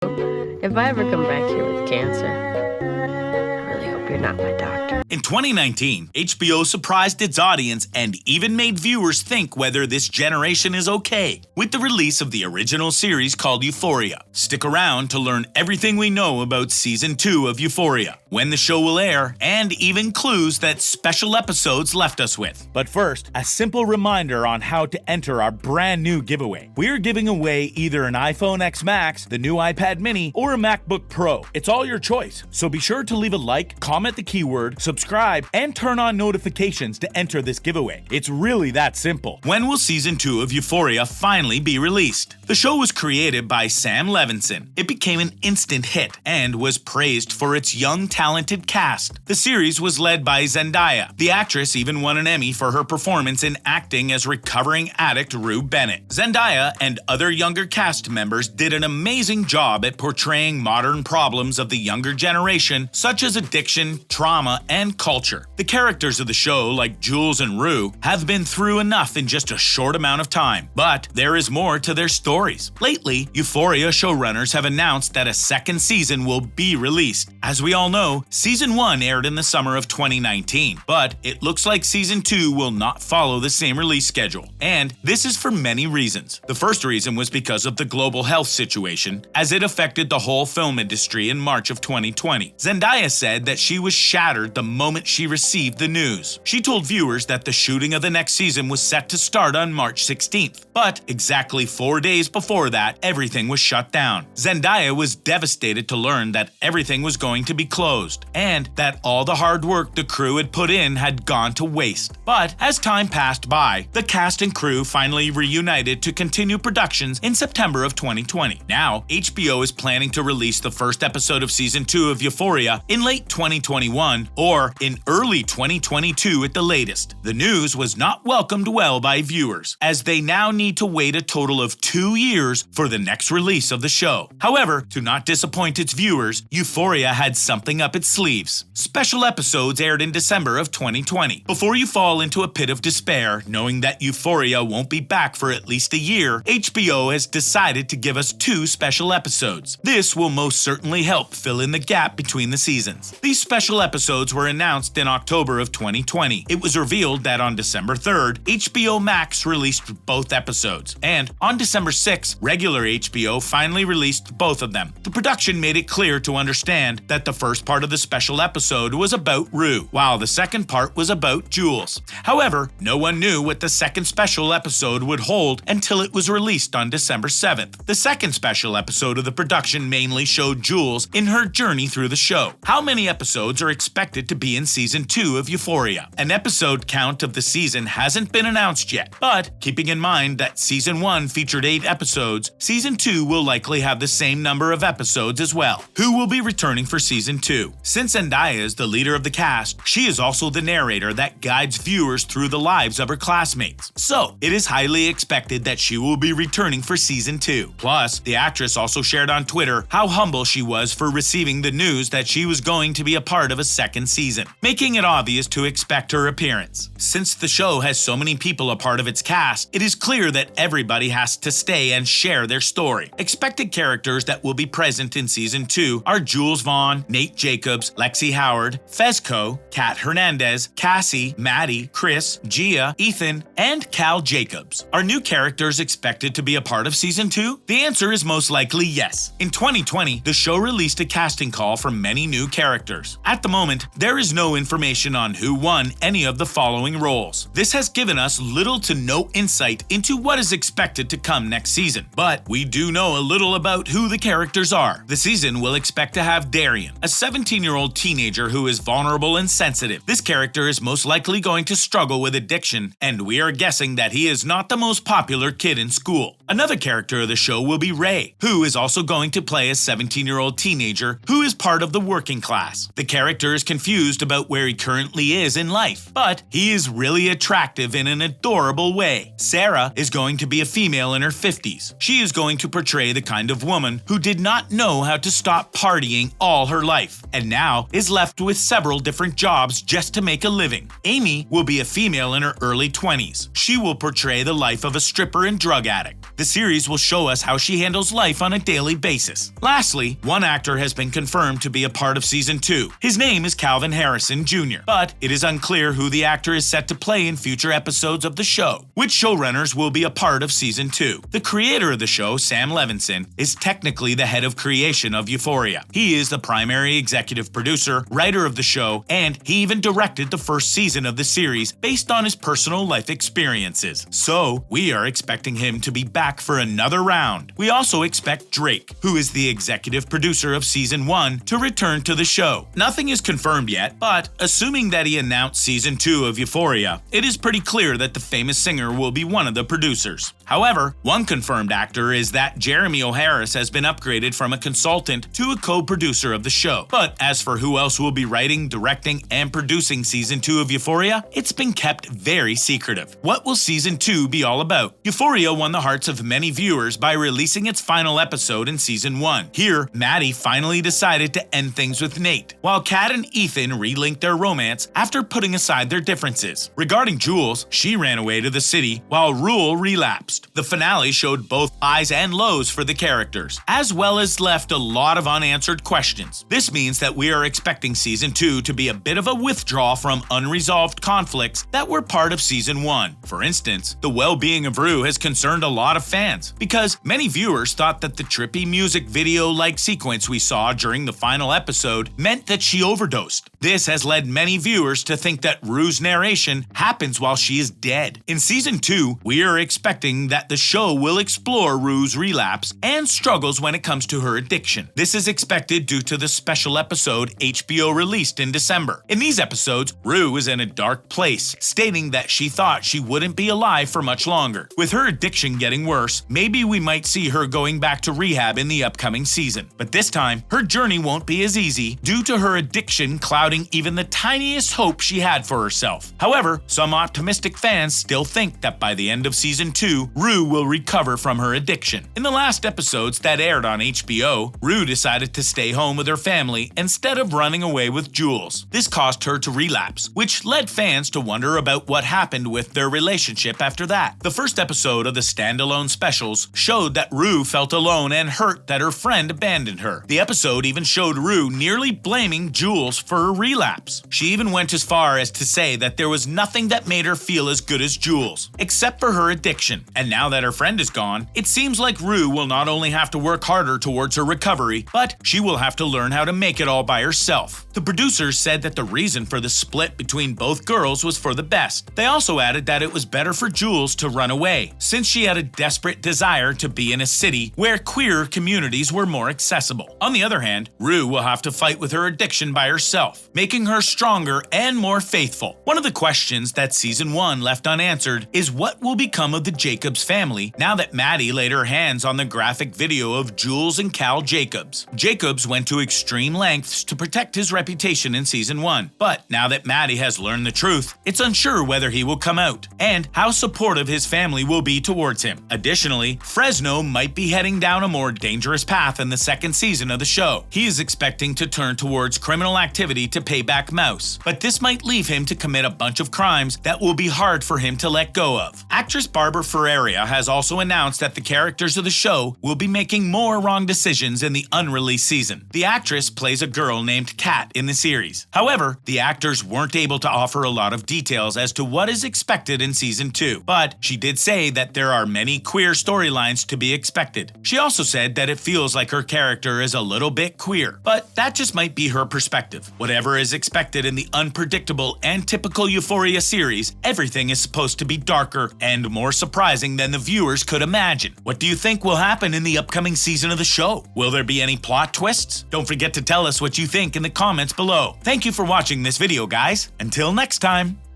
If I ever come back here with cancer, I really hope you're not my doctor. In 2019, HBO surprised its audience and even made viewers think whether this generation is okay with the release of the original series called Euphoria. Stick around to learn everything we know about Season 2 of Euphoria, when the show will air, and even clues that special episodes left us with. But first, a simple reminder on how to enter our brand new giveaway. We're giving away either an iPhone X Max, the new iPad mini, or a MacBook Pro. It's all your choice, so be sure to leave a like, comment the keyword, subscribe, and turn on notifications to enter this giveaway. It's really that simple. When will Season 2 of Euphoria finally be released? The show was created by Sam Levinson. It became an instant hit and was praised for its young, talented cast. The series was led by Zendaya. The actress even won an Emmy for her performance in acting as recovering addict Rue Bennett. Zendaya and other younger cast members did an amazing job at portraying modern problems of the younger generation, such as addiction, trauma, and culture. The characters of the show, like Jules and Rue, have been through enough in just a short amount of time, but there is more to their stories. Lately, Euphoria showrunners have announced that a second season will be released. As we all know, Season 1 aired in the summer of 2019, but it looks like Season 2 will not follow the same release schedule. And this is for many reasons. The first reason was because of the global health situation, as it affected the whole film industry in March of 2020. Zendaya said that she was shattered the moment she received the news. She told viewers that the shooting of the next season was set to start on March 16th, but exactly 4 days before that, everything was shut down. Zendaya was devastated to learn that everything was going to be closed, and that all the hard work the crew had put in had gone to waste. But as time passed by, the cast and crew finally reunited to continue productions in September of 2020. Now, HBO is planning to release the first episode of Season 2 of Euphoria in late 2021 or in early 2022 at the latest. The news was not welcomed well by viewers, as they now need to wait a total of 2 years for the next release of the show. However, to not disappoint its viewers, Euphoria had something up its sleeves. Special episodes aired in December of 2020. Before you fall into a pit of despair, knowing that Euphoria won't be back for at least a year, HBO has decided to give us 2 special episodes. This will most certainly help fill in the gap between the seasons. These special episodes were announced in October of 2020. It was revealed that on December 3rd, HBO Max released both episodes, and on December 6th, regular HBO finally released both of them. The production made it clear to understand that the first part of the special episode was about Rue, while the second part was about Jules. However, no one knew what the second special episode would hold until it was released on December 7th. The second special episode of the production mainly showed Jules in her journey through the show. How many episodes are expected to be in Season 2 of Euphoria? An episode count of the season hasn't been announced yet, but keeping in mind that Season 1 featured 8 episodes, Season 2 will likely have the same number of episodes as well. Who will be returning for Season 2? Since Zendaya is the leader of the cast, she is also the narrator that guides viewers through the lives of her classmates. So, it is highly expected that she will be returning for Season 2. Plus, the actress also shared on Twitter how humble she was for receiving the news that she was going to be a part of a second season, making it obvious to expect her appearance. Since the show has so many people a part of its cast, it is clear that everybody has to stay and share their story. Expected characters that will be present in Season 2 are Jules Vaughn, Nate Jacobs, Lexi Howard, Fezco, Kat Hernandez, Cassie, Maddy, Chris, Gia, Ethan, and Cal Jacobs. Are new characters expected to be a part of Season 2? The answer is most likely yes. In 2020, the show released a casting call for many new characters. At the moment, there is no information on who won any of the following roles. This has given us little to no insight into what is expected to come next season, but we do know a little about who the characters are. The season will expect to have Darian, a 17-year-old teenager who is vulnerable and sensitive. This character is most likely going to struggle with addiction, and we are guessing that he is not the most popular kid in school. Another character of the show will be Ray, who is also going to play a 17-year-old teenager who is part of the working class. The character is confused about where he currently is in life, but he is really attractive in an adorable way. Sarah is going to be a female in her 50s. She is going to portray the kind of woman who did not know how to stop partying all her life, and now is left with several different jobs just to make a living. Amy will be a female in her early 20s. She will portray the life of a stripper and drug addict. The series will show us how she handles life on a daily basis. Lastly, one actor has been confirmed to be a part of Season 2. His name is Calvin Harrison Jr., but it is unclear who the actor is set to play in future episodes of the show. Which showrunners will be a part of Season 2? The creator of the show, Sam Levinson, is technically the head of creation of Euphoria. He is the primary executive producer, writer of the show, and he even directed the first season of the series based on his personal life experiences. So, we are expecting him to be back for another round. We also expect Drake, who is the executive producer of Season 1, to return to the show. Nothing is confirmed yet, but assuming that he announced Season 2 of Euphoria, it is pretty clear that the famous singer will be one of the producers. However, one confirmed actor is that Jeremy O'Harris has been upgraded from a consultant to a co-producer of the show. But as for who else will be writing, directing, and producing Season 2 of Euphoria, it's been kept very secretive. What will Season 2 be all about? Euphoria won the hearts of many viewers by releasing its final episode in Season 1. Here, Maddy finally decided to end things with Nate, while Kat and Ethan relinked their romance after putting aside their differences. Regarding Jules, she ran away to the city, while Rue relapsed. The finale showed both highs and lows for the characters, as well as left a lot of unanswered questions. This means that we are expecting Season 2 to be a bit of a withdrawal from unresolved conflicts that were part of Season 1. For instance, the well-being of Rue has concerned a lot of fans, because many viewers thought that the trippy music video-like sequence we saw during the final episode meant that she overdosed. This has led many viewers to think that Rue's narration happens while she is dead. In Season 2, we are expecting that the show will explore Rue's relapse and struggles when it comes to her addiction. This is expected due to the special episode HBO released in December. In these episodes, Rue is in a dark place, stating that she thought she wouldn't be alive for much longer. With her addiction getting worse, maybe we might see her going back to rehab in the upcoming season. But this time, her journey won't be as easy due to her addiction clouding even the tiniest hope she had for herself. However, some optimistic fans still think that by the end of Season 2, Rue will recover from her addiction. In the last episodes that aired on HBO, Rue decided to stay home with her family instead of running away with Jules. This caused her to relapse, which led fans to wonder about what happened with their relationship after that. The first episode of the standalone specials showed that Rue felt alone and hurt that her friend abandoned her. The episode even showed Rue nearly blaming Jules for her relapse. She even went as far as to say that there was nothing that made her feel as good as Jules, except for her addiction. And now that her friend is gone, it seems like Rue will not only have to work harder towards her recovery, but she will have to learn how to make it all by herself. The producers said that the reason for the split between both girls was for the best. They also added that it was better for Jules to run away, since she had a desperate desire to be in a city where queer communities were more accessible. On the other hand, Rue will have to fight with her addiction by herself, making her stronger and more faithful. One of the questions that Season 1 left unanswered is what will become of the Jacobs family now that Maddy laid her hands on the graphic video of Jules and Cal Jacobs. Jacobs went to extreme lengths to protect his reputation in Season 1, but now that Maddy has learned the truth, it's unsure whether he will come out and how supportive his family will be towards him. Additionally, Fresno might be heading down a more dangerous path in the second season of the show. He is expecting to turn towards criminal activity to pay back Mouse, but this might leave him to commit a bunch of crimes that will be hard for him to let go of. Actress Barbie Ferreira has also announced that the characters of the show will be making more wrong decisions in the unreleased season. The actress plays a girl named Kat in the series. However, the actors weren't able to offer a lot of details as to what is expected in Season 2, but she did say that there are many queer storylines to be expected. She also said that it feels like her character is a little bit queer, but that just might be her perspective. Whatever is expected in the unpredictable and typical Euphoria series, everything is supposed to be darker and more surprising than the viewers could imagine. What do you think will happen in the upcoming season of the show? Will there be any plot twists? Don't forget to tell us what you think in the comments below. Thank you for watching this video, guys. Until next time.